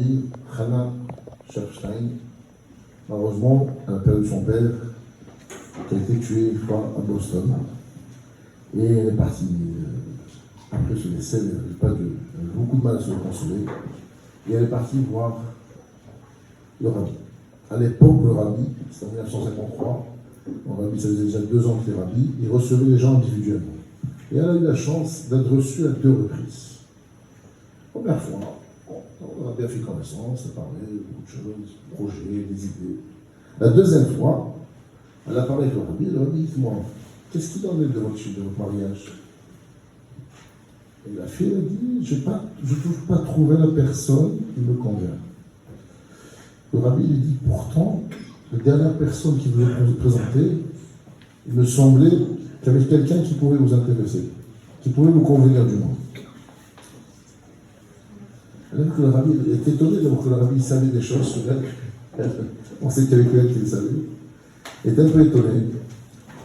Rabbi Hannah Schaffstein. Malheureusement, elle a perdu son père, qui a été tué une fois à Boston. Et elle est partie. Après ce décès, elle n'avait beaucoup de mal à se consoler. Et elle est partie voir le rabbi. À l'époque, le rabbi, c'était en 1953, le rabbi, ça faisait déjà 2 ans qu'il était rabbi, il recevait les gens individuellement. Et elle a eu la chance d'être reçue à 2 reprises. Première fois, on a bien fait connaissance, elle parlait de beaucoup de choses, des projets, des idées. La deuxième fois, elle a parlé avec le rabbi dit, moi, qu'est-ce qu'il en est de votre mariage? Et la fille a dit, je ne trouve pas trouver la personne qui me convient. Le rabbi lui dit, pourtant, la dernière personne qui vous a présenté, il me semblait qu'il y avait quelqu'un qui pouvait vous intéresser, qui pouvait vous convenir du moins. Alors que le rabbi était étonné d'avoir que le rabbi savait des choses sur elle. On sait qu'il y avait quelqu'un qui le savait. Il était un peu étonné.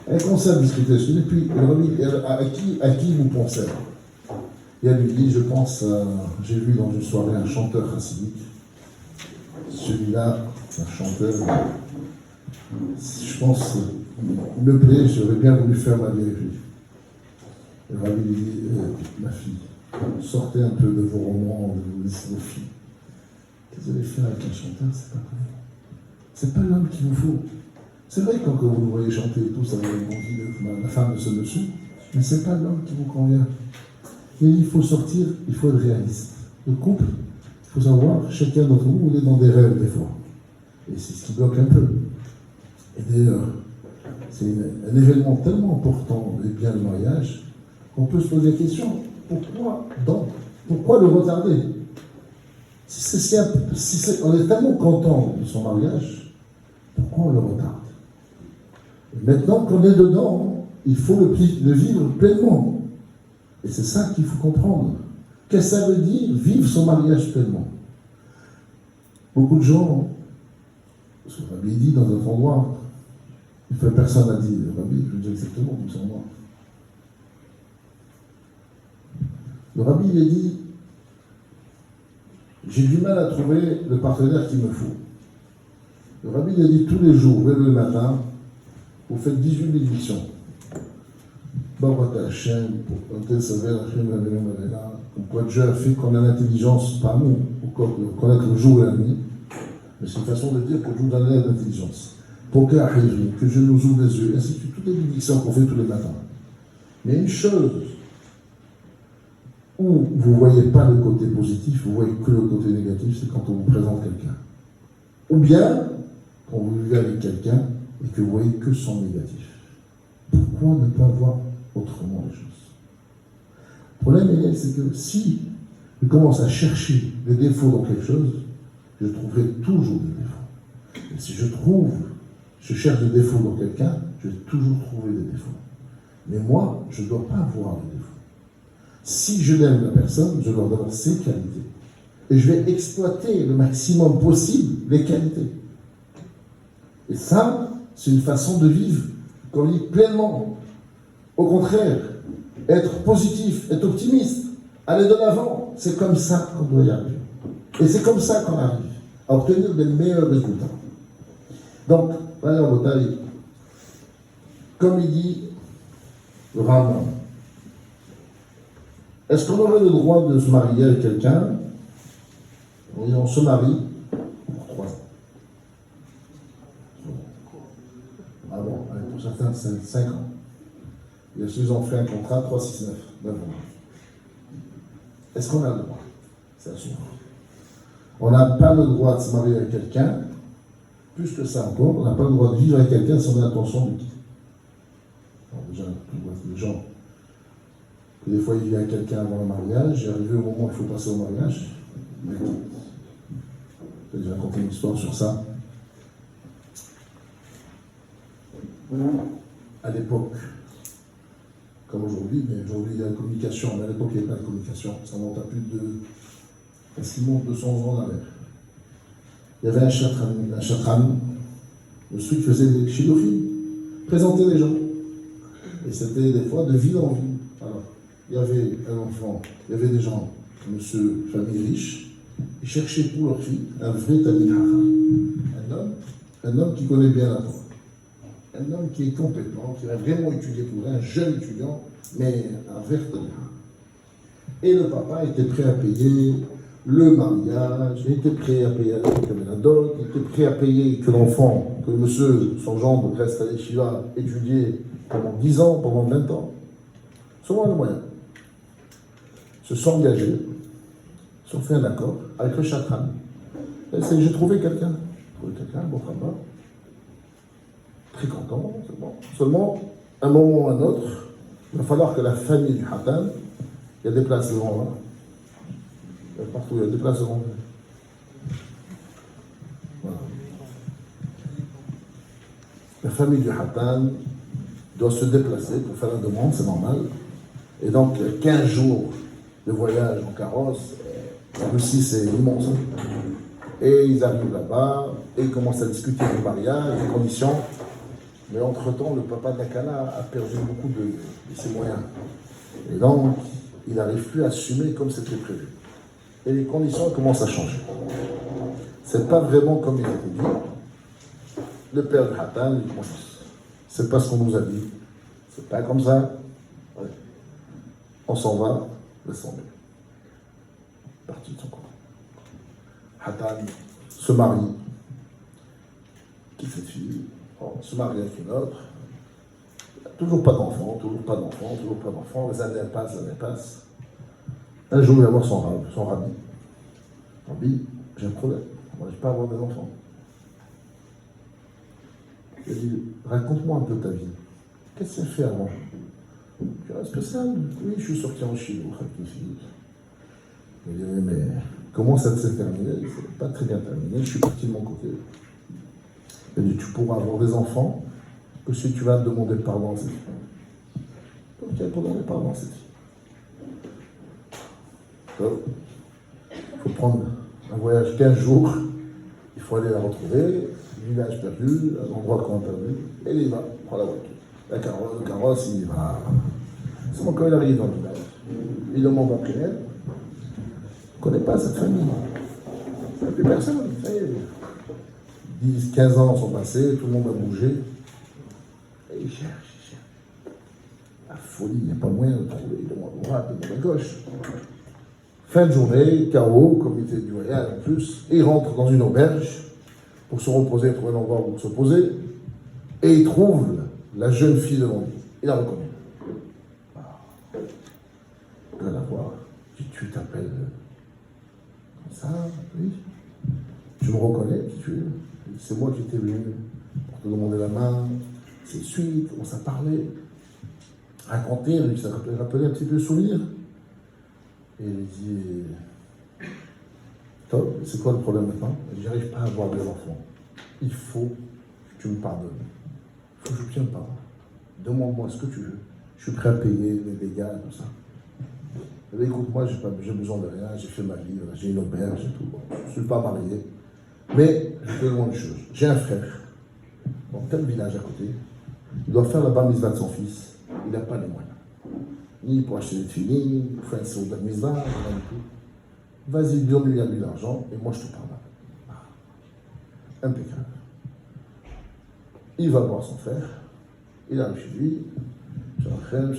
Elle commençait à discuter dessus. Et puis, le rabbi, à qui vous pensez? Et elle lui dit, je pense, j'ai vu dans une soirée un chanteur chassidique. Celui-là, un chanteur, je pense, il me plaît, j'aurais bien voulu faire ma vie avec lui. Et le rabbi lui dit, ma fille, sortez un peu de vos romans, de vos filles. Qu'est-ce que vous allez faire avec un chanteur? C'est pas vrai. C'est pas l'homme qu'il vous faut. C'est vrai que quand vous le voyez chanter et tout, ça va être la femme de ce monsieur, mais c'est pas l'homme qui vous convient. Et il faut sortir, il faut être réaliste. Le couple, il faut savoir, chacun d'entre vous, on est dans des rêves des fois. Et c'est ce qui bloque un peu. Et d'ailleurs, c'est un événement tellement important, et bien le mariage, qu'on peut se poser la question, pourquoi le retarder? On est tellement content de son mariage, pourquoi on le retarde? Et maintenant qu'on est dedans, il faut le vivre pleinement. Et c'est ça qu'il faut comprendre. Qu'est-ce que ça veut dire, vivre son mariage pleinement? Beaucoup de gens, parce que le rabbi dit dans un endroit, il fait personne n'a dit, le rabbi, je veux dire exactement comme ça, moi. Le rabbi lui a dit, j'ai du mal à trouver le partenaire qu'il me faut. Le rabbi lui a dit, tous les jours, le matin, vous faites 18 bénédictions. Baruch Hashem, pour comme quoi Dieu a fait qu'on a l'intelligence, pas nous, pour connaître le jour et la nuit, mais c'est une façon de dire que Dieu nous donne l'intelligence. Pour que je nous ouvre les yeux, ainsi que toutes les bénédictions qu'on fait tous les matins. Mais une chose où vous ne voyez pas le côté positif, vous voyez que le côté négatif, c'est quand on vous présente quelqu'un. Ou bien, quand vous vivez avec quelqu'un et que vous voyez que son négatif. Pourquoi ne pas voir autrement les choses? Le problème, c'est que si je commence à chercher des défauts dans quelque chose, je trouverai toujours des défauts. Et si je cherche des défauts dans quelqu'un, je vais toujours trouver des défauts. Mais moi, je ne dois pas voir des défauts. Si je l'aime la personne, je dois donner ses qualités. Et je vais exploiter le maximum possible les qualités. Et ça, c'est une façon de vivre, comme dit, pleinement. Au contraire, être positif, être optimiste, aller de l'avant, c'est comme ça qu'on doit y arriver. Et c'est comme ça qu'on arrive à obtenir des meilleurs résultats. Donc, voilà la bataille. Comme il dit le Rambam, est-ce qu'on aurait le droit de se marier avec quelqu'un? On se marie pour 3 ans. Ah bon, pour certains, c'est 5 ans. Et ceux ont fait un contrat 3, 6, 9 ans. Est-ce qu'on a le droit? C'est assuré. On n'a pas le droit de se marier avec quelqu'un, plus que ça encore, on n'a pas le droit de vivre avec quelqu'un sans l'intention de quitter. Déjà, les gens, que des fois ils vivent avec quelqu'un avant le mariage, et arrivé au moment où il faut passer au mariage, j'ai déjà raconté une histoire sur ça. À l'époque, comme aujourd'hui, mais aujourd'hui il y a la communication, mais à l'époque il n'y avait pas de communication, ça monte à plus de, est-ce qu'il monte 200 ans en arrière. Il y avait un chatran, le truc faisait des chidofim, présenter les gens. Et c'était des fois de ville en ville. Alors, il y avait un enfant, il y avait des gens, monsieur, famille riche, Ils cherchaient pour leur fille un vrai Talmid Chacham. Un homme qui connaît bien la Torah. Un homme qui est compétent, qui va vraiment étudier pour un jeune étudiant, mais un vrai Talmid Chacham. Et le papa était prêt à payer le mariage, il était prêt à payer la dot, il était prêt à payer que l'enfant, que le monsieur, son gendre, reste à l'Eshiva, étudier pendant 10 ans, pendant 20 ans. Souvent le moyen. Se sont engagés, se sont fait un accord avec le Chatran. J'ai trouvé quelqu'un, bon travail, très content, c'est bon. Seulement, un moment ou un autre, il va falloir que la famille du Hatan, il y a des places devant là. Partout, il y a des places devant. Voilà. La famille du Hatan doit se déplacer pour faire la demande, c'est normal. Et donc, 15 jours de voyage en carrosse, la Russie c'est immense. Et ils arrivent là-bas, et ils commencent à discuter du mariage, des conditions. Mais entre-temps, le papa de la Cana a perdu beaucoup de ses moyens. Et donc, il n'arrive plus à assumer comme c'était prévu. Et les conditions commencent à changer. C'est pas vraiment comme il a été dit. Le père de Hatan lui dit, c'est pas ce qu'on nous a dit. C'est pas comme ça. Ouais. On s'en va, laisse tomber. Parti de son corps. Hatan se marie, qui fait fille, se marie avec une autre. Toujours pas d'enfant, les années passent. Un jour, il va voir son rabbi. Rabbi, j'ai un problème, moi je ne vais pas avoir des enfants. Il dit, raconte-moi un peu ta vie. Qu'est-ce que tu as fait avant? Je dis, spécial, oui, je suis sorti en Chine, avec une fille. Il dit, mais comment ça s'est terminé? C'est pas très bien terminé, je suis parti de mon côté. Il dit, tu pourras avoir des enfants que si tu vas demander pardon à cette fille. Donc tu vas demander pardon à cette fille. Il faut prendre un voyage 15 jours, il faut aller la retrouver, village perdu, un endroit qu'on a perdu, et il y va, il prend la voiture. Le carrosse, il y va. C'est quand il arrive dans le village. Il demande après elle. Il ne connaît pas cette famille. Il n'y a plus personne. 10, 15 ans sont passés, tout le monde a bougé. Et il cherche. La folie, il n'y a pas moyen de trouver. Il demande à droite, il demande à gauche. Fin de journée, chaos, comité du voyage en plus. Et il rentre dans une auberge pour se reposer, trouver un endroit où se poser. Et il trouve la jeune fille devant lui. Il la reconnaît. Il va la voir. Tu t'appelles comme ça, oui. Tu me reconnais, qui tu es? C'est moi qui étais venu pour te demander la main. C'est suite, on s'est parlé. Raconter, lui, ça rappelait un petit peu le souvenir. Et il dit, Top, c'est quoi le problème maintenant? Je n'arrive pas à avoir des enfants. Il faut que tu me pardonnes. Il faut que je tienne pardon. Demande-moi ce que tu veux. Je suis prêt à payer les dégâts et tout ça. Et écoute, moi, j'ai besoin de rien. J'ai fait ma vie, j'ai une auberge et tout. Je ne suis pas marié. Mais je te demande une chose. J'ai un frère dans tel village à côté. Il doit faire la bar mitzvah de son fils. Il n'a pas les moyens. Ni pour acheter des filles, ni pour faire un saut de mitzvah, rien du tout. Vas-y, donne-lui à lui l'argent et moi je te parle. Impeccable. Il va voir son frère. Il arrive chez lui. Shalachem, dit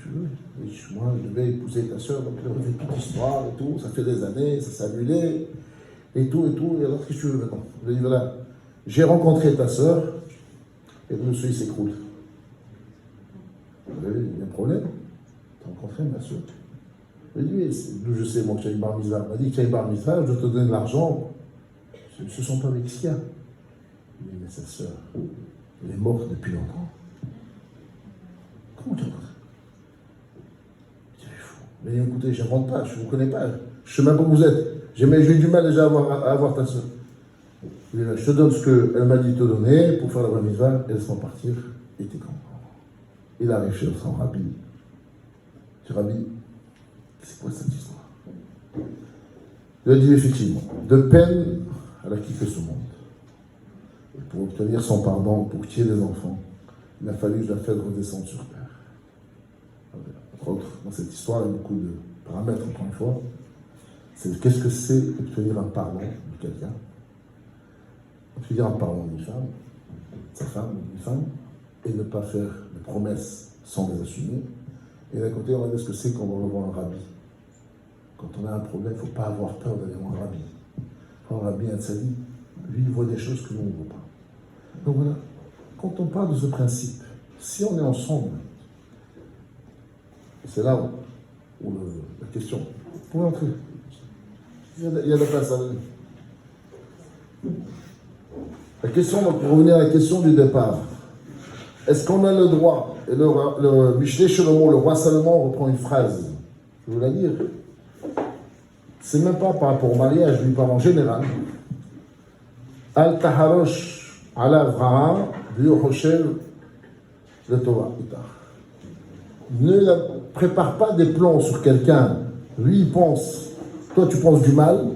tu veux? Il dit, moi je devais épouser ta soeur, donc il a refait toute l'histoire et tout. Ça fait des années, ça s'est annulé. Et tout. Et alors qu'est-ce que tu veux maintenant? Il dit voilà, j'ai rencontré ta soeur et le monsieur il s'écroule. Vous avez un problème? Tu as rencontré ma soeur? Il dit, oui, je sais, moi, que tu as une bar mitzvah. Il m'a dit que tu as une bar mitzvah, je te donne de l'argent. Je ne se sens pas avec ce qu'il y a. Il dit, mais sa soeur, elle est morte depuis longtemps. Comment tu rencontres? Il dit, fou. Mais écoutez, je ne rentre pas, je ne vous connais pas. Je ne sais même pas où vous êtes. J'ai eu du mal déjà à avoir ta soeur. Il dit, je te donne ce qu'elle m'a dit de te donner pour faire la bar mitzvah, et laisse-moi partir. Et t'es content. Il arrive chez son rabbi. Ce rabbi, c'est quoi cette histoire? Il a dit effectivement, de peine, elle a quitté ce monde. Et pour obtenir son pardon, pour qu'il y ait des enfants, il a fallu que je la fasse redescendre sur terre. Entre autres, dans cette histoire, il y a beaucoup de paramètres, encore une fois. Qu'est-ce que c'est obtenir un pardon de quelqu'un? Obtenir un pardon d'une femme, sa femme, d'une femme, et ne pas faire de promesses sans les assumer. Et d'un côté, on a dit ce que c'est quand on va voir un rabbi. Quand on a un problème, il ne faut pas avoir peur d'aller voir un rabbi. Quand un rabbi a de sa vie, lui, il voit des choses que nous, on ne voit pas. Donc voilà, quand on parle de ce principe, si on est ensemble, c'est là où la question, vous pouvez entrer. Il y a de la place à venir. La question, donc, pour revenir à la question du départ, est-ce qu'on a le droit, et le Mishneh Shlomo, le roi Salomon reprend une phrase, je vais vous la dire, c'est même pas par rapport au mariage, lui parle en général. Al taharosh ala Avraham, Hoshev le Torah. Ne prépare pas des plans sur quelqu'un. Lui, il pense, toi, tu penses du mal.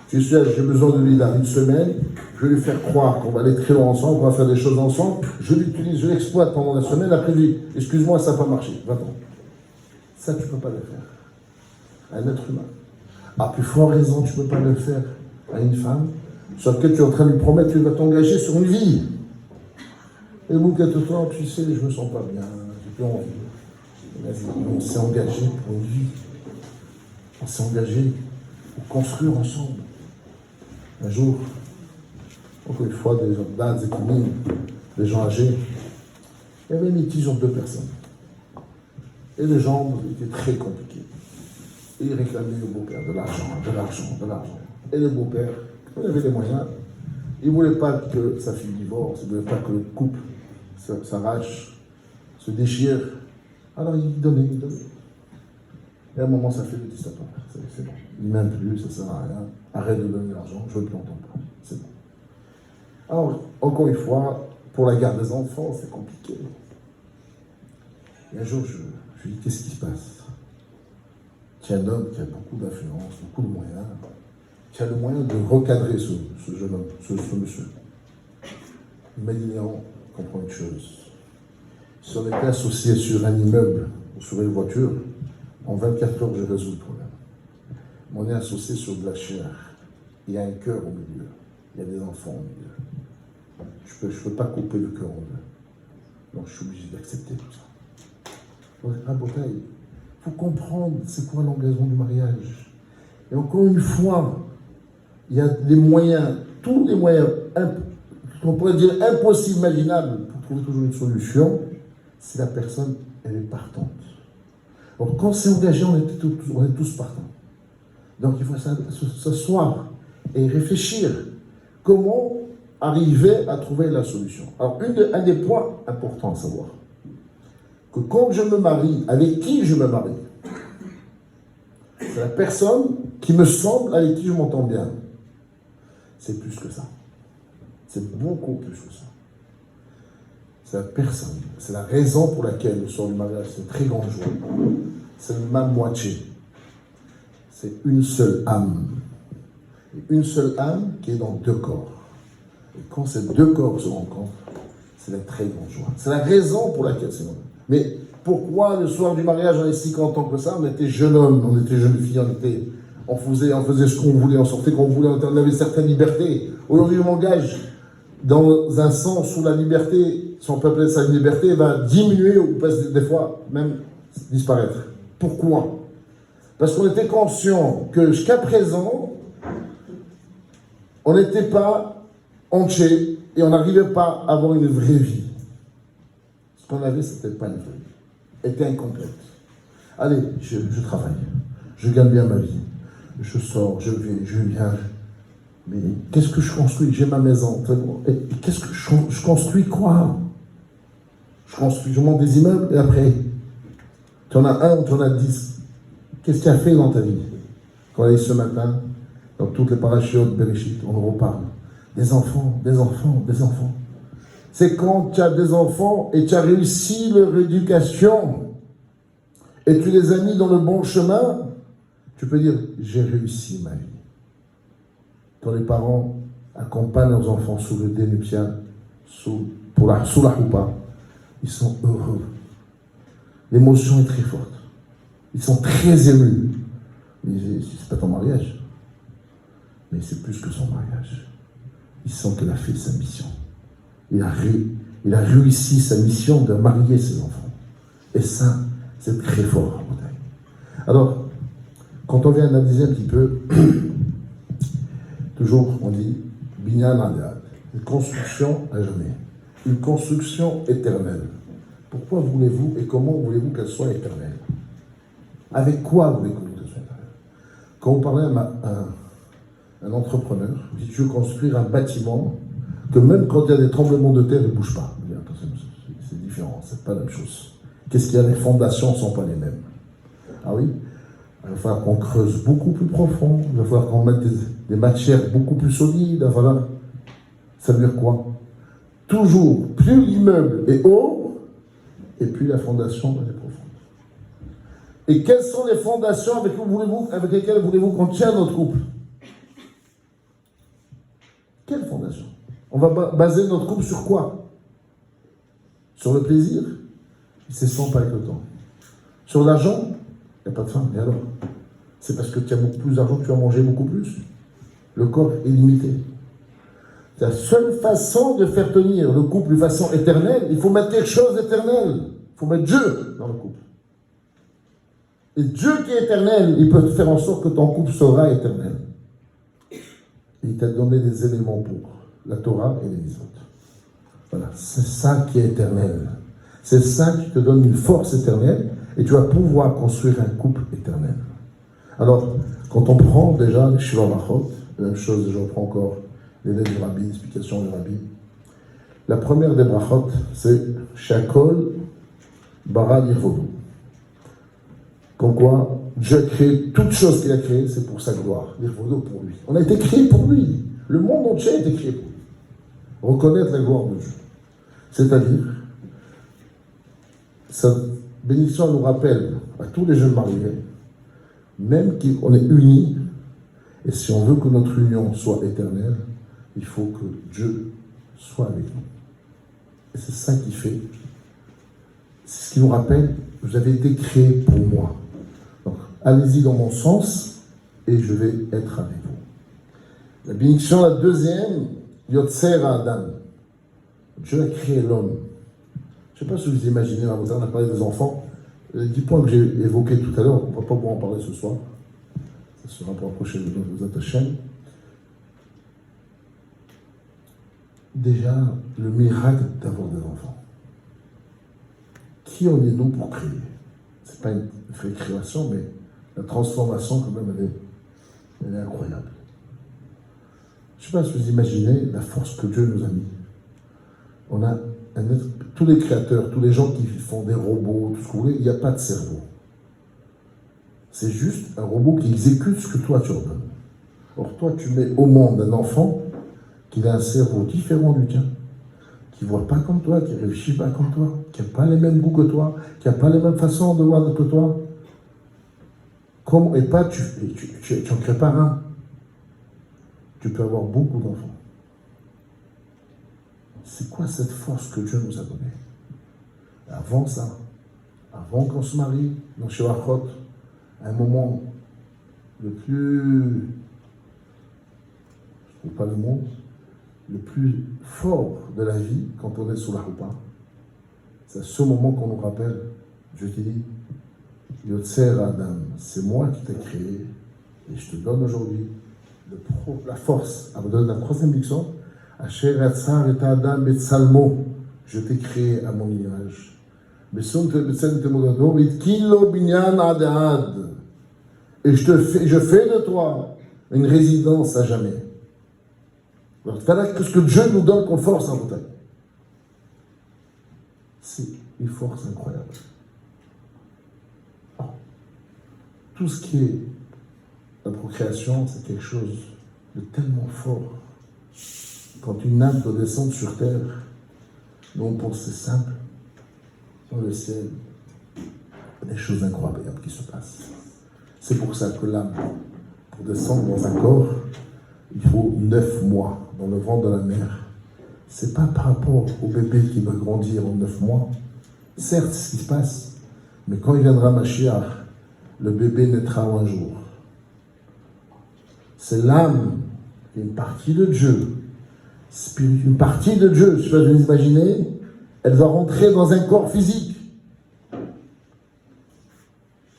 Tu sais, j'ai besoin de lui dans une semaine. Je vais lui faire croire qu'on va aller très loin ensemble, on va faire des choses ensemble. Je l'utilise, je l'exploite pendant la semaine. Après, lui, excuse-moi, ça n'a pas marché. Va-t'en. Ça, tu ne peux pas le faire à un être humain. À plus forte raison, tu ne peux pas le faire à une femme sur laquelle tu es en train de lui promettre que tu vas t'engager sur une vie. Et au bout de quelques temps, tu sais, je ne me sens pas bien, j'ai plus envie. On s'est engagé pour une vie. On s'est engagé pour construire ensemble. Un jour, encore une fois, des gens d'âge et communes, des gens âgés, il y avait une litige entre deux personnes. Et les gens étaient très compliqués. Et ils réclamaient au beau-père de l'argent. Et le beau-père, il avait les moyens, il ne voulait pas que sa fille divorce, il ne voulait pas que le couple s'arrache, se déchire. Alors il donnait. Et à un moment, ça fait le dit, c'est bon. Il ne m'aime plus, ça ne sert à rien. Arrête de donner l'argent, je ne plus entendre pas. C'est bon. Alors, encore une fois, pour la garde des enfants, c'est compliqué. Et un jour, je lui dis, qu'est-ce qui se passe? Tu es un homme qui a beaucoup d'influence, beaucoup de moyens. Tu as le moyen de recadrer ce jeune homme, ce monsieur. Il m'a dit, Léon, comprends une chose. Si on était associé sur un immeuble ou sur une voiture, en 24 heures, je résous le problème. Mais on est associé sur de la chair. Il y a un cœur au milieu. Il y a des enfants au milieu. Je ne peux pas couper le cœur en deux. Donc je suis obligé d'accepter tout ça. Donc, à Botaï, il faut comprendre c'est quoi l'engagement du mariage. Et encore une fois, il y a des moyens, tous les moyens, on pourrait dire impossibles, imaginables, pour trouver toujours une solution, si la personne, elle est partante. Donc quand c'est engagé, on est tous partants. Donc il faut s'asseoir et réfléchir comment arriver à trouver la solution. Alors un des points importants à savoir, que quand je me marie, avec qui je me marie, c'est la personne qui me semble avec qui je m'entends bien. C'est plus que ça. C'est beaucoup plus que ça. C'est la personne. C'est la raison pour laquelle le soir du mariage, c'est une très grande joie. C'est le même moitié. C'est une seule âme. Et une seule âme qui est dans deux corps. Et quand ces deux corps se rencontrent, c'est la très grande joie. C'est la raison pour laquelle c'est normal. Mais pourquoi le soir du mariage, on est si content que ça? On était jeune homme, on était jeune fille, on faisait ce qu'on voulait, on sortait quand on voulait, on avait certaines libertés. Aujourd'hui, je m'engage dans un sens où la liberté, si on peut appeler ça une liberté, va diminuer ou peut des fois même disparaître. Pourquoi? Parce qu'on était conscient que jusqu'à présent, on n'était pas entier et on n'arrivait pas à avoir une vraie vie. Ce qu'on avait, c'était pas une vraie vie. Elle était incomplète. Allez, je travaille, je gagne bien ma vie, je sors, je vais, je viens. Mais qu'est-ce que je construis? J'ai ma maison. Et qu'est-ce que je construis quoi? Je monte des immeubles et après, tu en as un ou tu en as 10. Qu'est-ce que tu as fait dans ta vie? Quand on est ce matin, dans toutes les parachutes de Bereshit, on reparle. Des enfants. C'est quand tu as des enfants et tu as réussi leur éducation et tu les as mis dans le bon chemin, tu peux dire, j'ai réussi ma vie. Quand les parents accompagnent leurs enfants sous le dénuptial, sous la choupa, ils sont heureux. L'émotion est très forte. Ils sont très émus. Mais c'est pas ton mariage. mais c'est plus que son mariage. Il sent qu'elle a fait sa mission. Il a réussi sa mission de marier ses enfants. Et ça, c'est très fort en Bretagne. Alors, quand on vient analyser un petit peu, toujours on dit Binyan Adad, une construction à jamais, une construction éternelle. Pourquoi voulez-vous et comment voulez-vous qu'elle soit éternelle? Avec quoi voulez-vous qu'elle soit éternelle? Quand vous parlez à un entrepreneur, vous dites je veux construire un bâtiment que même quand il y a des tremblements de terre, il ne bouge pas. C'est différent, c'est pas la même chose. Qu'est-ce qu'il y a? Les fondations ne sont pas les mêmes. Ah oui? Il va falloir qu'on creuse beaucoup plus profond, il va falloir qu'on mette des matières beaucoup plus solides. Voilà. Ça veut dire quoi? Toujours, plus l'immeuble est haut, et plus la fondation est profonde. Et quelles sont les fondations avec lesquelles voulez-vous qu'on tienne notre couple? Quelle fondation? On va baser notre couple sur quoi? Sur le plaisir? Il s'estompe avec le temps. Sur l'argent? Il n'y a pas de fin. Et alors? C'est parce que tu as beaucoup plus d'argent que tu vas manger beaucoup plus? Le corps est limité. C'est la seule façon de faire tenir le couple de façon éternelle. Il faut mettre quelque chose d'éternel. Il faut mettre Dieu dans le couple. Et Dieu qui est éternel, il peut faire en sorte que ton couple sera éternel. Et il t'a donné des éléments pour la Torah et les mitzvot. Voilà, c'est ça qui est éternel. C'est ça qui te donne une force éternelle et tu vas pouvoir construire un couple éternel. Alors, quand on prend déjà les Shiva Brachot, la même chose, je reprends encore les lettres du Rabbi, l'explication du Rabbi. La première des Brachot, c'est Shakol Bara Yirvodu. Comme quoi, Dieu a créé toute chose qu'il a créée, c'est pour sa gloire. Yirvodu pour lui. On a été créé pour lui. Le monde entier a été créé pour lui. Reconnaître la gloire de Dieu. C'est-à-dire, cette bénédiction nous rappelle à tous les jeunes mariés, même qu'on est unis, et si on veut que notre union soit éternelle, il faut que Dieu soit avec nous. Et c'est ça qui fait. C'est ce qui nous rappelle, vous avez été créés pour moi. Donc, allez-y dans mon sens, et je vais être avec vous. La bénédiction, la deuxième, Yotzer Adam. Dieu a créé l'homme. Je ne sais pas si vous imaginez, on a parlé des enfants. Les 10 points que j'ai évoqués tout à l'heure, on ne va pas pouvoir en parler ce soir. Ça sera pour la prochaine de notre chaîne. Déjà, le miracle d'avoir des enfants. Qui en est-nous pour créer? Ce n'est pas une vraie création, mais la transformation, quand même, elle est incroyable. Je ne sais pas si vous imaginez la force que Dieu nous a mis. On a tous les créateurs, tous les gens qui font des robots, tout ce que vous voulez, il n'y a pas de cerveau. C'est juste un robot qui exécute ce que toi tu ordonnes. Or, toi, tu mets au monde un enfant qui a un cerveau différent du tien, qui ne voit pas comme toi, qui ne réfléchit pas comme toi, qui n'a pas les mêmes goûts que toi, qui n'a pas les mêmes façons de voir que toi. Et pas, tu en crées pas un. Tu peux avoir beaucoup d'enfants. C'est quoi cette force que Dieu nous a donnée? Avant ça, avant qu'on se marie, dans Shevachot, un moment le plus, je ne sais pas le mot, le plus fort de la vie, quand on est sous la roupa, c'est à ce moment qu'on nous rappelle, Dieu te dit, Yotzer Adam, c'est moi qui t'ai créé, et je te donne aujourd'hui la force, à me donner la troisième leçon, Asher Yatzar et Adam Betzalmo, je t'ai créé à mon image. Et je fais de toi une résidence à jamais. Voilà ce que Dieu nous donne comme force en Bretagne. C'est une force incroyable. Tout ce qui est la procréation, c'est quelque chose de tellement fort. Quand une âme doit descendre sur terre, nous on pense que c'est simple. Dans le ciel, il y a des choses incroyables qui se passent. C'est pour ça que l'âme, pour descendre dans un corps, il faut 9 mois dans le ventre de la mère. C'est pas par rapport au bébé qui va grandir en 9 mois. Certes, c'est ce qui se passe. Mais quand il viendra Mashiach, le bébé naîtra un jour. C'est l'âme une partie de Dieu, une partie de Dieu, je sais pas, je vais imaginer, elle va rentrer dans un corps physique.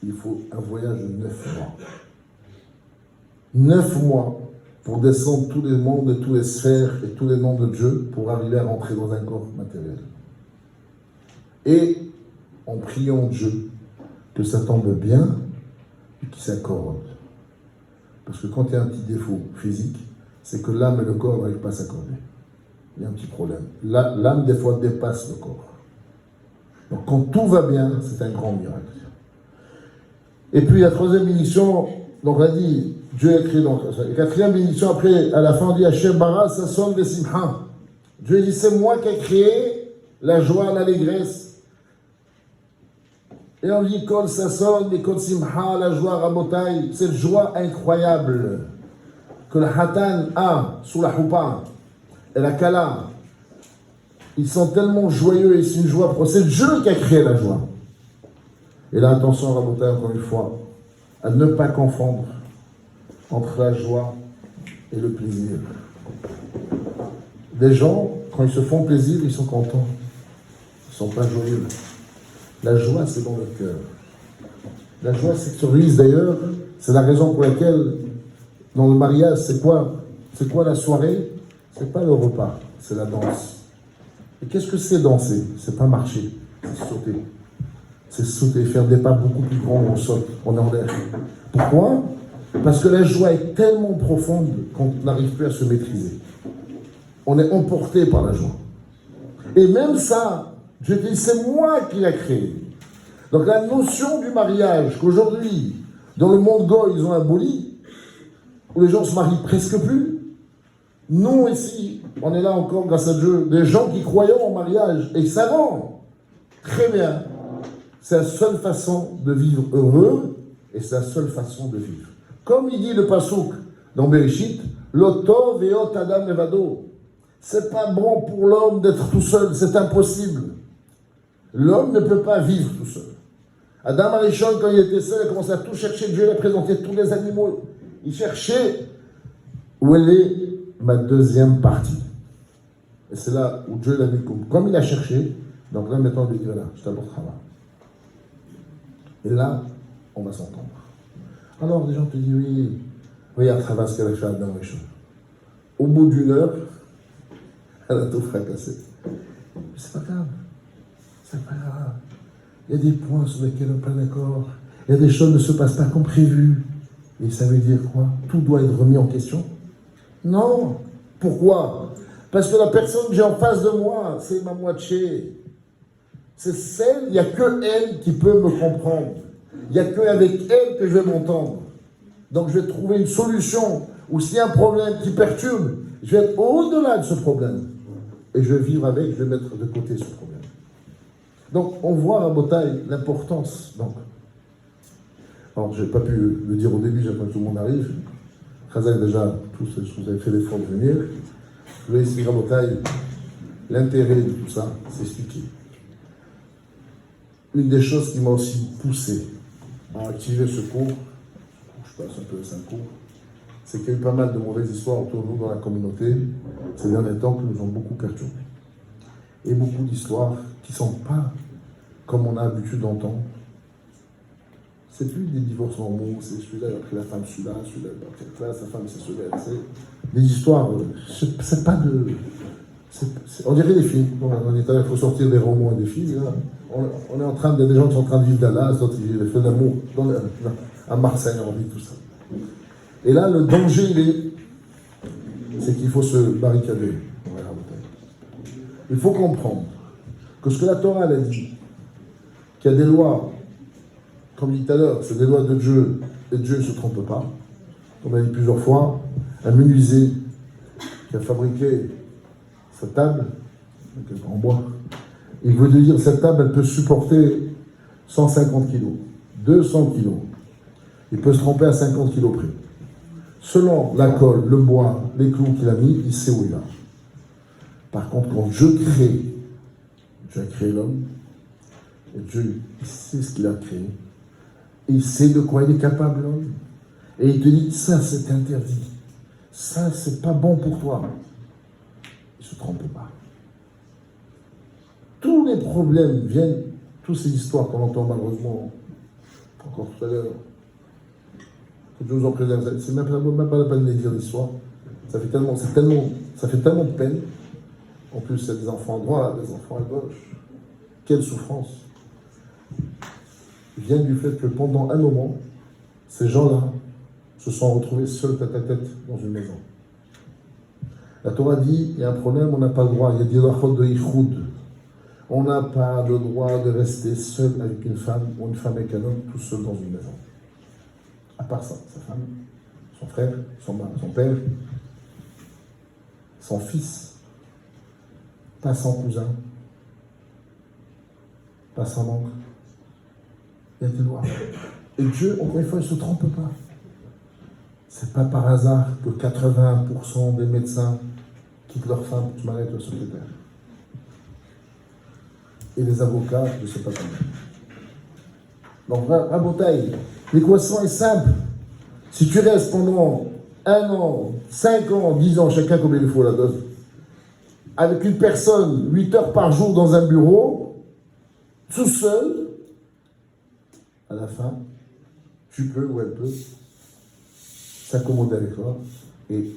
Il faut un voyage de 9 mois. 9 mois pour descendre tous les mondes et toutes les sphères et tous les noms de Dieu pour arriver à rentrer dans un corps matériel. Et en priant Dieu que ça tombe bien et qu'il s'accorde. Parce que quand il y a un petit défaut physique, c'est que l'âme et le corps n'arrivent pas à s'accorder. Il y a un petit problème. L'âme, des fois, dépasse le corps. Donc quand tout va bien, c'est un grand miracle. Et puis la troisième bénédiction, donc on a dit, Dieu a créé donc. La quatrième bénédiction, après, à la fin, on dit Hachem bara sasson vesimcha. Dieu dit, c'est moi qui ai créé la joie, l'allégresse. Et on dit kol sasson et kol simcha, la joie rabotai, cette joie incroyable que le hatan a sous la choupa et la kala. Ils sont tellement joyeux et c'est une joie. C'est Dieu qui a créé la joie. Et là, attention, rabotai, encore une fois, à ne pas confondre entre la joie et le plaisir. Des gens, quand ils se font plaisir, ils sont contents. Ils ne sont pas joyeux. La joie, c'est dans le cœur. La joie s'extériorise d'ailleurs. C'est la raison pour laquelle, dans le mariage, c'est quoi la soirée? C'est pas le repas, c'est la danse. Et qu'est-ce que c'est danser? C'est pas marcher, c'est sauter. C'est sauter, faire des pas beaucoup plus grands, on saute, on est en l'air. Pourquoi? Parce que la joie est tellement profonde qu'on n'arrive plus à se maîtriser. On est emporté par la joie. Et même ça, je dis, c'est moi qui l'ai créé. Donc la notion du mariage qu'aujourd'hui, dans le monde goy, ils ont aboli, où les gens se marient presque plus, nous ici, on est là encore grâce à Dieu, des gens qui croyaient en mariage et savant très bien, c'est la seule façon de vivre heureux et c'est la seule façon de vivre. Comme il dit le Passouk dans Bereshit, L'Oto veot Adam levado. C'est pas bon pour l'homme d'être tout seul, c'est impossible. L'homme ne peut pas vivre tout seul. Adam Arishon, quand il était seul, il a commencé à tout chercher. Dieu lui a présenté tous les animaux. Il cherchait où elle est ma deuxième partie. Et c'est là où Dieu l'a mis comme il a cherché. Donc là, maintenant, il dit voilà, je t'apporterai là. Et là, on va s'entendre. Alors, des gens te disent oui, regarde, travaille ce qu'elle a fait à Adam Arishon. Au bout d'une heure, elle a tout fracassé. Mais c'est pas grave. C'est pas grave. Il y a des points sur lesquels on n'est pas d'accord. Il y a des choses qui ne se passent pas comme prévu. Et ça veut dire quoi? Tout doit être remis en question? Non. Pourquoi? Parce que la personne que j'ai en face de moi, c'est ma moitié. C'est celle, il n'y a que elle qui peut me comprendre. Il n'y a qu'avec elle que je vais m'entendre. Donc je vais trouver une solution. Ou s'il y a un problème qui perturbe, je vais être au-delà de ce problème. Et je vais vivre avec, je vais mettre de côté ce problème. Donc, on voit à Botaï l'importance. Donc, alors, je n'ai pas pu le dire au début, j'attends que tout le monde arrive. Khazak, déjà, tous, vous avez fait l'effort de venir. Je vais expliquer à Botaï l'intérêt de tout ça, c'est expliquer. Une des choses qui m'a aussi poussé à activer ce cours, je passe un peu les 5 cours, c'est qu'il y a eu pas mal de mauvaises histoires autour de nous dans la communauté ces derniers temps qui nous ont beaucoup perturbés. Et beaucoup d'histoires qui ne sont pas comme on a l'habitude d'entendre. C'est plus des divorces normaux, c'est celui-là il a pris la femme, celui-là il a pris la classe, la femme c'est celui-là. C'est des histoires, c'est pas de... on dirait des films. On est il faut sortir des romans et des films. Là. On est en train de... Des gens qui sont en train de vivre d'Allah, d'autres qui vivent des feux d'amour à Marseille, on vit tout ça. Et là, le danger, c'est qu'il faut se barricader. Il faut comprendre que ce que la Torah elle a dit, qu'il y a des lois, comme dit tout à l'heure, c'est des lois de Dieu, et Dieu ne se trompe pas. Comme on a dit plusieurs fois, un menuisier qui a fabriqué sa table, en bois, il veut dire que cette table, elle peut supporter 150 kilos, 200 kilos. Il peut se tromper à 50 kilos près. Selon la colle, le bois, les clous qu'il a mis, il sait où il va. Par contre, quand Dieu a créé l'homme, et Dieu il sait ce qu'il a créé, et il sait de quoi il est capable, l'homme. Et il te dit, ça c'est interdit, ça, c'est pas bon pour toi. Il ne se trompe pas. Tous les problèmes viennent, toutes ces histoires qu'on entend malheureusement, encore tout à l'heure, que Dieu nous en préserve, c'est même pas la peine de les dire l'histoire. Ça fait tellement de peine. En plus, c'est des enfants à droite, des enfants à gauche. Quelle souffrance. Vient du fait que pendant un moment, ces gens-là se sont retrouvés seuls tête à tête dans une maison. La Torah dit, il y a un problème, on n'a pas le droit, il y a des rachot de ichoud. On n'a pas le droit de rester seul avec une femme ou une femme avec un homme tout seul dans une maison. À part ça, sa femme, son frère, son père, son fils, pas son cousin, pas son oncle. Il y a des lois. Et Dieu, encore une fois, il ne se trompe pas. C'est pas par hasard que 80% des médecins quittent leur femme pour se marier avec leur secrétaire. Et les avocats, je ne sais pas combien. Donc, rabotaille, l'équation est simple. Si tu restes pendant 1 an, 5 ans, 10 ans, chacun combien il faut la dose, avec une personne 8 heures par jour dans un bureau, tout seul, à la fin, tu peux ou elle peut s'accommoder avec toi et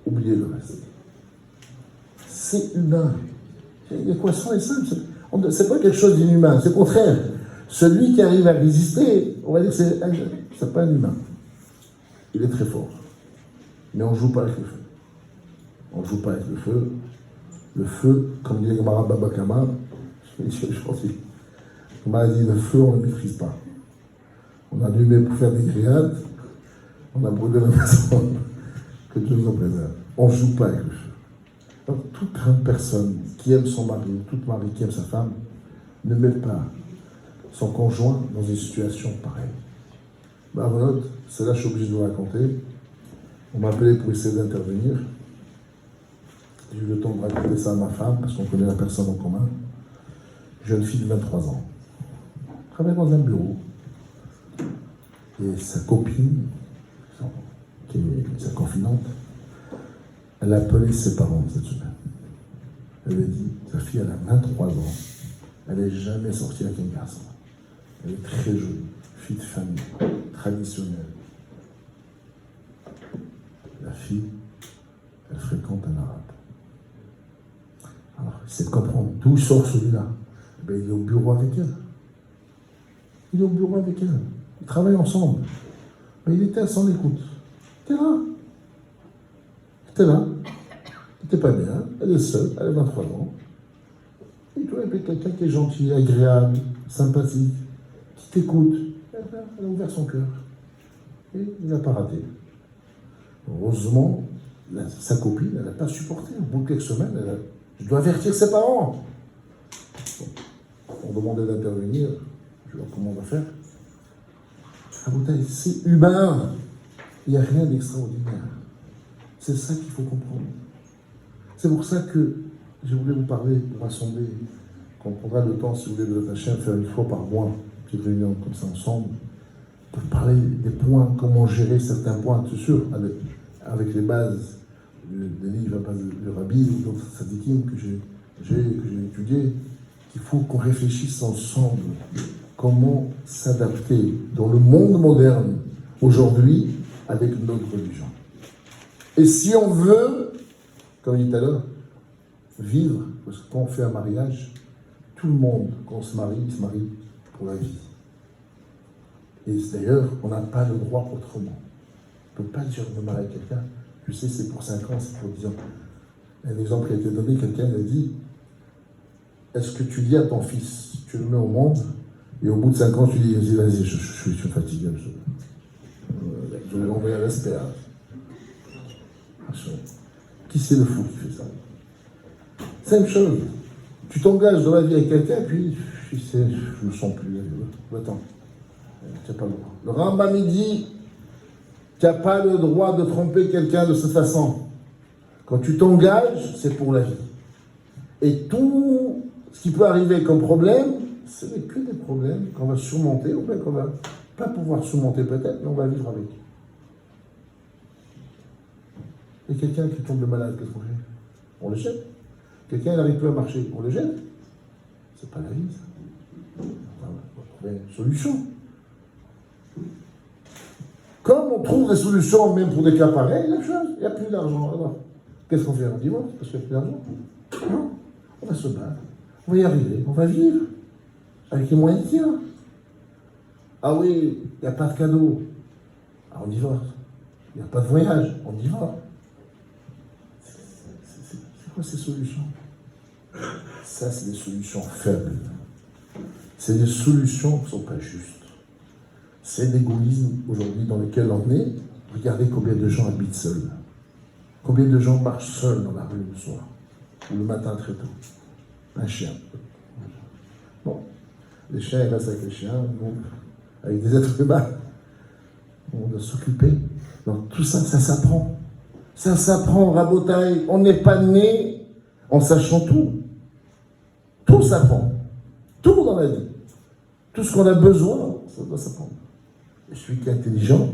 oublier le reste. C'est humain. L'équation est simple. C'est pas quelque chose d'inhumain, c'est le contraire. Celui qui arrive à résister, on va dire que c'est pas un humain. Il est très fort. Mais on ne joue pas avec le feu. On ne joue pas avec le feu. Le feu, comme dit Gemara Baba Kama, je pense qu'on m'a dit le feu, on ne le maîtrise pas. On a allumé pour faire des grillades, on a brûlé la maison. Que Dieu nous en préserve. On ne joue pas avec le feu. Donc, toute personne qui aime son mari, toute mari qui aime sa femme, ne met pas son conjoint dans une situation pareille. Baronot, c'est là que je suis obligé de vous raconter. On m'a appelé pour essayer d'intervenir. J'ai eu le temps de raconter ça à ma femme, parce qu'on connaît la personne en commun. Jeune fille de 23 ans. Travaille dans un bureau. Et sa copine, qui est sa confidente, elle a appelé ses parents cette semaine. Elle lui a dit, sa fille, elle a 23 ans. Elle n'est jamais sortie avec un garçon. Elle est très jolie, fille de famille, traditionnelle. La fille, elle fréquente un arabe. Alors, il sait comprendre d'où sort celui-là. Ben, il est au bureau avec elle. Il est au bureau avec elle. Ils travaillent ensemble. Mais il était à son écoute. Il était là. Il était là. Il n'était pas bien. Elle est seule. Elle a 23 ans. Et toi, il y a quelqu'un qui est gentil, agréable, sympathique, qui t'écoute. Elle a ouvert son cœur. Et il n'a pas raté. Heureusement, sa copine, elle n'a pas supporté. Au bout de quelques semaines, je dois avertir ses parents. Bon, on demandait d'intervenir. Je vois comment on va faire. C'est humain. Il n'y a rien d'extraordinaire. C'est ça qu'il faut comprendre. C'est pour ça que je voulais vous parler, pour rassembler, qu'on prendra le temps, si vous voulez, de l'attacher à faire une fois par mois, une petite réunion comme ça ensemble, pour parler des points, comment gérer certains points, c'est sûr, avec les bases des livres, la base du Rabbi ou d'autres sadikim que j'ai étudiés, qu'il faut qu'on réfléchisse ensemble comment s'adapter dans le monde moderne aujourd'hui avec notre religion. Et si on veut, comme je disais tout à l'heure, vivre, parce que quand on fait un mariage, tout le monde, quand on se marie, il se marie pour la vie. Et d'ailleurs, on n'a pas le droit autrement. On ne peut pas dire de marier quelqu'un, tu sais, c'est pour 5 ans, c'est pour 10 ans. Un exemple qui a été donné, quelqu'un a dit, est-ce que tu dis à ton fils, tu le mets au monde, et au bout de 5 ans, tu dis, vas-y, je suis fatigué, je vais l'envoyer à l'espère. Qui c'est le fou qui fait ça? C'est la même chose. Tu t'engages dans la vie avec quelqu'un, puis tu sais, je ne me sens plus. Attends, tu n'as pas le droit. Le Rambam il dit, tu n'as pas le droit de tromper quelqu'un de cette façon. Quand tu t'engages, c'est pour la vie. Et tout ce qui peut arriver comme problème, ce n'est que des problèmes qu'on va surmonter, ou bien qu'on va pas pouvoir surmonter peut-être, mais on va vivre avec. Et quelqu'un qui tombe malade, qu'est-ce qu'on fait? On le jette. Quelqu'un n'arrive plus à marcher, on le jette. C'est pas la vie, ça. On va trouver une solution. Comme on trouve des solutions, même pour des cas pareils, la même chose, il n'y a plus d'argent. Alors, qu'est-ce qu'on fait? On divorce parce qu'il n'y a plus d'argent? Non. On va se battre, on va y arriver, on va vivre avec les moyens qu'il y a. Ah oui, il n'y a pas de cadeau. Ah, on divorce. Il n'y a pas de voyage, on divorce. C'est quoi ces solutions? Ça, c'est des solutions faibles. C'est des solutions qui ne sont pas justes. C'est l'égoïsme aujourd'hui dans lequel on est. Regardez combien de gens habitent seuls. Combien de gens marchent seuls dans la rue le soir ou le matin très tôt. Un chien. Bon, les chiens, ils restent avec les chiens, donc, avec des êtres humains. On doit s'occuper. Donc tout ça, ça s'apprend. Ça s'apprend, rabotaille. On n'est pas né en sachant tout. Tout s'apprend. Tout dans la vie. Tout ce qu'on a besoin, ça doit s'apprendre. Et celui qui est intelligent,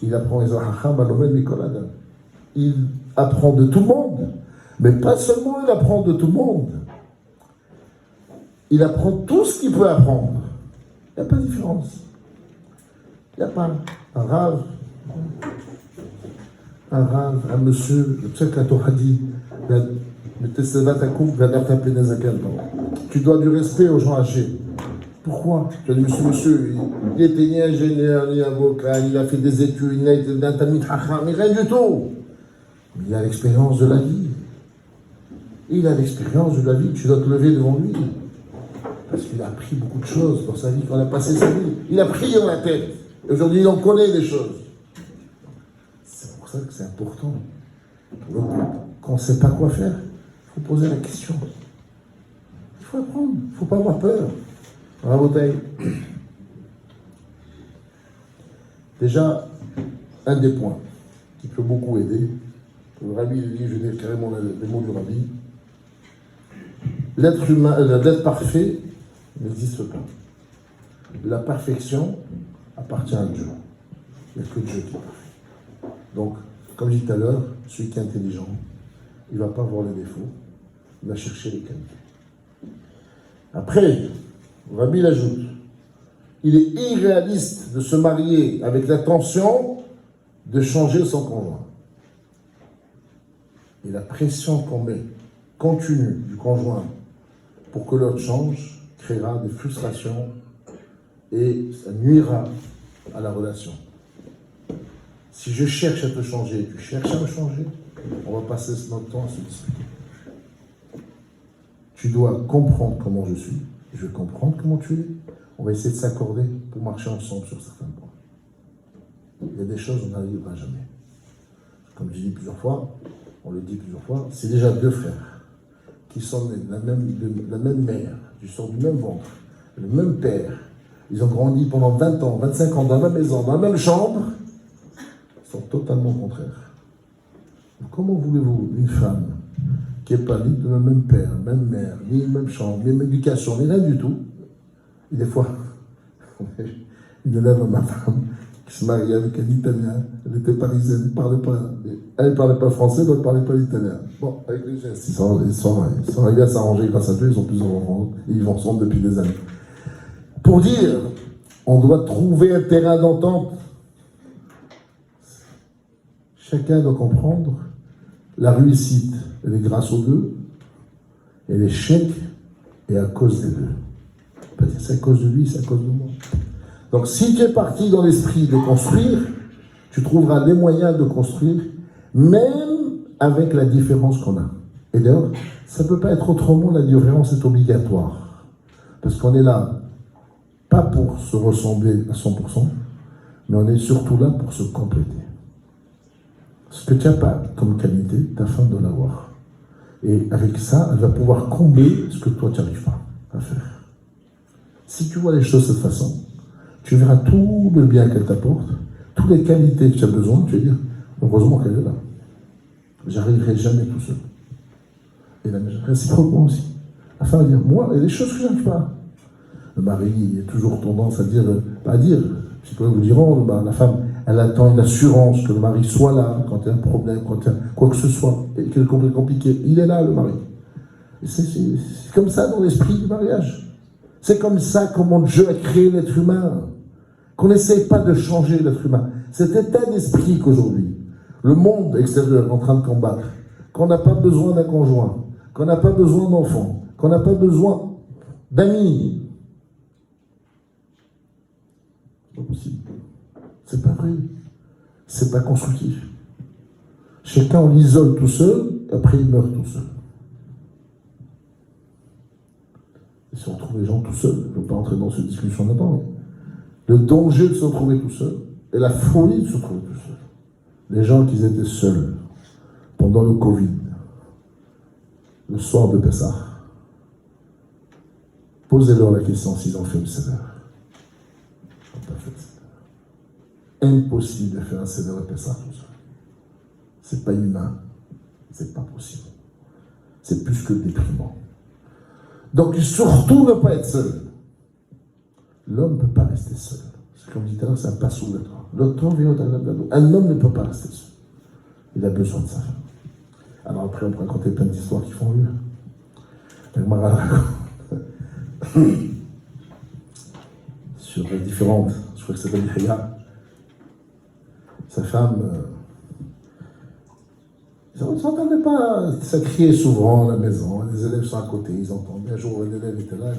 il apprend les ahacham alomel mikol adam. Il apprend de tout le monde. Mais pas seulement il apprend de tout le monde. Il apprend tout ce qu'il peut apprendre. Il n'y a pas de différence. Il n'y a pas un rave, un monsieur, tu sais que la Torah dit, tu dois du respect aux gens âgés. Pourquoi? Tu as dit, monsieur, il était ni ingénieur, ni avocat, il a fait des études, il a été d'un tamid hacham, mais rien du tout. Il a l'expérience de la vie. Il a l'expérience de la vie, tu dois te lever devant lui. Parce qu'il a appris beaucoup de choses dans sa vie, quand il a passé sa vie. Il a pris dans la tête. Et aujourd'hui, il en connaît des choses. C'est pour ça que c'est important. Quand on ne sait pas quoi faire, il faut poser la question. Il faut apprendre, il ne faut pas avoir peur. Dans la bouteille. Déjà, un des points qui peut beaucoup aider, le rabbi dit, je vais dire carrément les mots du rabbi, l'être humain, l'être parfait n'existe pas. La perfection appartient à Dieu. Il n'y a que Dieu qui est parfait. Donc, comme je dis tout à l'heure, celui qui est intelligent, il ne va pas voir les défauts, il va chercher les qualités. Après, Rabbi l'ajoute, il est irréaliste de se marier avec l'intention de changer son conjoint. Et la pression qu'on met continue du conjoint pour que l'autre change créera des frustrations et ça nuira à la relation. Si je cherche à te changer, tu cherches à me changer, on va passer notre temps à se discuter. Tu dois comprendre comment je suis, je vais comprendre comment tu es. On va essayer de s'accorder pour marcher ensemble sur certains points. Il y a des choses où on n'arrivera jamais. Comme je dis plusieurs fois, on le dit plusieurs fois, c'est déjà deux frères qui sont nés de la même mère, qui sortent du même ventre, le même père. Ils ont grandi pendant 20 ans, 25 ans dans la même maison, dans la même chambre. Ils sont totalement contraires. Donc, comment voulez-vous une femme qui n'est pas ni de le même père, même mère, ni même chambre, ni même éducation, ni rien du tout? Et des fois, une élève à ma femme qui se mariait avec un Italien, elle était parisienne, elle ne parlait pas français, donc elle ne parlait pas l'italien. Bon, avec les gestes, ils sont arrivés à s'arranger grâce à Dieu, ils ont plusieurs enfants, et ils vont ensemble depuis des années. Pour dire, on doit trouver un terrain d'entente. Chacun doit comprendre, la réussite, elle est grâce aux deux, et l'échec est à cause des deux. C'est à cause de lui, c'est à cause de moi. Donc si tu es parti dans l'esprit de construire, tu trouveras les moyens de construire, même avec la différence qu'on a. Et d'ailleurs, ça ne peut pas être autrement, la différence est obligatoire. Parce qu'on est là, pas pour se ressembler à 100%, mais on est surtout là pour se compléter. Ce que tu n'as pas comme qualité, ta femme doit l'avoir. Et avec ça, elle va pouvoir combler ce que toi, tu n'arrives pas à faire. Si tu vois les choses de cette façon, tu verras tout le bien qu'elle t'apporte, toutes les qualités que tu as besoin, tu vas dire, heureusement qu'elle est là. J'arriverai jamais tout seul. Et la réciproquement aussi. La femme va dire, moi, il y a des choses que je n'arrive pas. Le mari a toujours tendance à dire, pas à dire, je sais pas, vous diront, la femme, Elle attend une assurance que le mari soit là quand il y a un problème, quand il y a quoi que ce soit, et que c'est compliqué. Il est là, le mari. Et c'est comme ça dans l'esprit du mariage. C'est comme ça comment Dieu a créé l'être humain. Qu'on n'essaye pas de changer l'être humain. Cet état d'esprit qu'aujourd'hui, le monde extérieur est en train de combattre, qu'on n'a pas besoin d'un conjoint, qu'on n'a pas besoin d'enfants, qu'on n'a pas besoin d'amis. C'est pas possible. C'est pas vrai. C'est pas constructif. Chacun, on l'isole tout seul, après il meurt tout seul. Et si on trouve les gens tout seuls, je ne veux pas entrer dans cette discussion maintenant, mais le danger de se retrouver tout seul et la folie de se retrouver tout seul. Les gens qui étaient seuls pendant le Covid, le soir de Pessah, posez-leur la question s'ils ont fait le Seder. Ils n'ont pas fait le Seder. Impossible de faire un Seder de Pessah tout seul. C'est pas humain, c'est pas possible. C'est plus que déprimant. Donc surtout ne pas être seul. L'homme ne peut pas rester seul. Comme dit tout à l'heure, c'est un pas sous le temps. Le temps vient au-delà de l'eau. Un homme ne peut pas rester seul. Il a besoin de sa femme. Alors après, on peut raconter plein d'histoires qui font rire. Sur les différentes, je crois que c'est Yahya. Sa femme, ils ne s'entendaient pas, ça criait souvent à la maison, les élèves sont à côté, ils entendent. Un jour, l'élève était là.